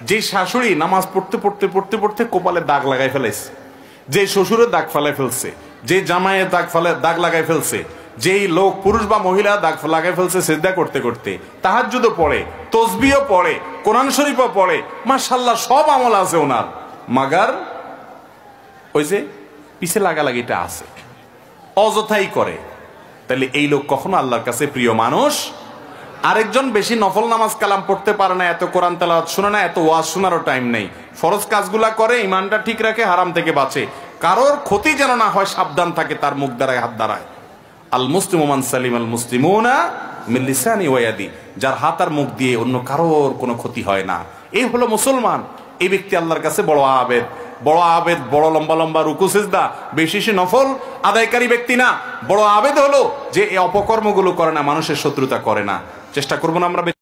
যে শাশুড়ি নামাজ পড়তে পড়তে পড়তে পড়তে কপালে দাগ লাগাই ফেলেছে, যে শ্বশুরের দাগ ফেলাই ফেলছে, যে জামাইয়ের দাগ লাগাই ফেলছে, যেই লোক পুরুষ বা মহিলা দাগ লাগাই ফেলছে সিজদা করতে করতে, তাহাজ্জুদও পড়ে, তসবিহও পড়ে, কোরআন শরীফও পড়ে, মাশাআল্লাহ সব আমল আছে ওনার, মাগার ওই যে পিছে লাগালাগিটা আছে, অযথাই করে। তাহলে এই লোক কখনো আল্লাহর কাছে প্রিয় মানুষ। আরেকজন বেশি নফল নামাজ কালাম পড়তে পারে না, এত কোরআন তেলাওয়াত শুনে না, এত ওয়াজ শোনারও টাইম নেই, ফরজ কাজগুলা করে, ইমানটা ঠিক রাখে, হারাম থেকে বাঁচে, কারোর ক্ষতি যেন না হয় সাবধান থাকে, তার মুখ দ্বারায় হাত দ্বারায়। আল মুসলিমু মান সালিম আল মুসলিমুনা মিন লিসানি ওয়া ইয়াদি, যার হাত আর মুখ দিয়ে অন্য কারোর কোনো ক্ষতি হয় না, এই হলো মুসলমান। এই ব্যক্তি আল্লাহর কাছে বড় আবেদ, বড় আবেদ, বড় লম্বা লম্বা রুকু সিজদা, বেশি নফল আদায়কারী ব্যক্তি না। বড় আবেদ হলো যে এই অপকর্মগুলো করে না, মানুষের শত্রুতা করে না। চেষ্টা করবো না আমরা।